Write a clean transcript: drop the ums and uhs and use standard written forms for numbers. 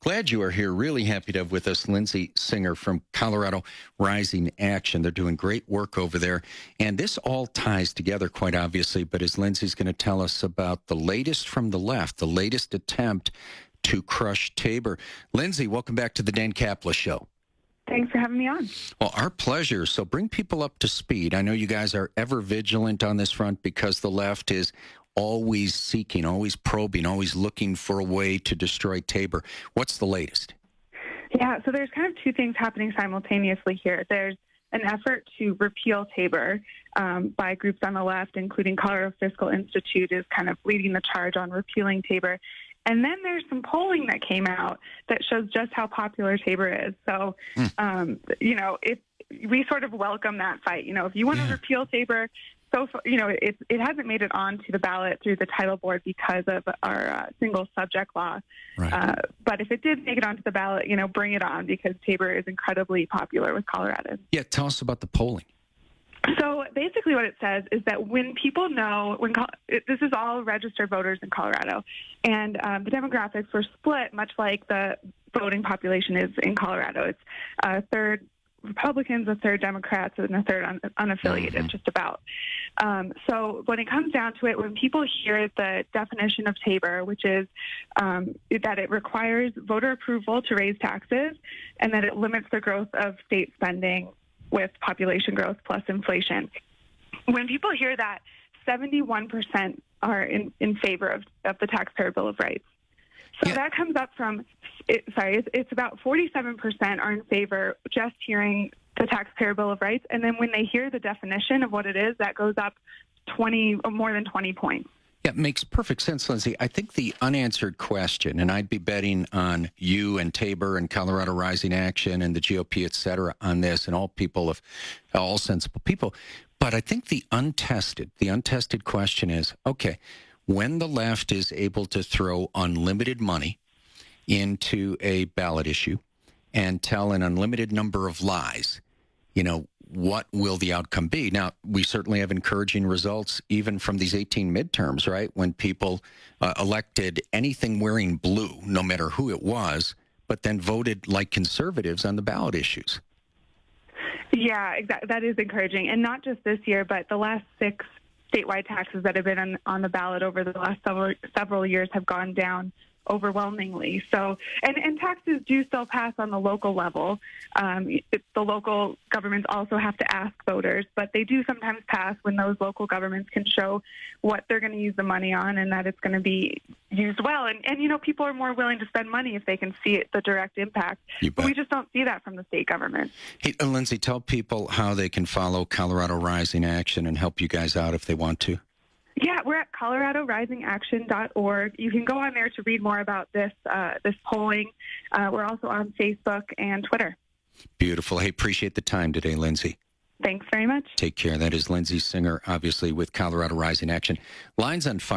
Glad you are here. Really happy to have with us Lindsey Singer from Colorado Rising Action. They're doing great work over there. And this all ties together quite obviously, but as Lindsey's going to tell us about the latest from the left, the latest attempt to crush Tabor. Lindsey, welcome back to the Dan Caplis Show. Thanks for having me on. Well, our pleasure. So bring people up to speed. I know you guys are ever vigilant on this front because the left is always seeking, always probing, always looking for a way to destroy Tabor. What's the latest? Yeah, so there's kind of two things happening simultaneously here. There's an effort to repeal Tabor by groups on the left, including Colorado Fiscal Institute is kind of leading the charge on repealing Tabor. And then there's some polling that came out that shows just how popular Tabor is. So, if we sort of welcome that fight. If you want to repeal Tabor, so far, it hasn't made it onto the ballot through the title board because of our single subject law. Right. But if it did make it onto the ballot, bring it on because Tabor is incredibly popular with Coloradans. Yeah, tell us about the polling. So basically what it says is that when people know, this is all registered voters in Colorado, and the demographics were split much like the voting population is in Colorado. It's a third Republicans, a third Democrats, and a third unaffiliated, just about. So when it comes down to it, when people hear the definition of Tabor, which is that it requires voter approval to raise taxes and that it limits the growth of state spending with population growth plus inflation. When people hear that, 71% are in favor of the Taxpayer Bill of Rights. So that comes up from, it's about 47% are in favor just hearing the Taxpayer Bill of Rights. And then when they hear the definition of what it is, that goes up more than 20 points. Yeah, it makes perfect sense, Lindsey. I think the unanswered question, and I'd be betting on you and Tabor and Colorado Rising Action and the GOP, et cetera, on this, and all sensible people. But I think the untested question is, okay, when the left is able to throw unlimited money into a ballot issue and tell an unlimited number of lies, what will the outcome be? Now, we certainly have encouraging results even from these 18 midterms, right? When people elected anything wearing blue, no matter who it was, but then voted like conservatives on the ballot issues. Yeah, exactly. That is encouraging. And not just this year, but the last 6 statewide taxes that have been on the ballot over the last several years have gone down overwhelmingly. So, and taxes do still pass on the local level. The local governments also have to ask voters, but they do sometimes pass when those local governments can show what they're going to use the money on and that it's going to be used well. And people are more willing to spend money if they can see the direct impact. But we just don't see that from the state government. Hey, Lindsey, tell people how they can follow Colorado Rising Action and help you guys out if they want to. Yeah, we're at coloradorisingaction.org. You can go on there to read more about this polling. We're also on Facebook and Twitter. Beautiful. Hey, appreciate the time today, Lindsey. Thanks very much. Take care. That is Lindsey Singer, obviously, with Colorado Rising Action. Lines on fire.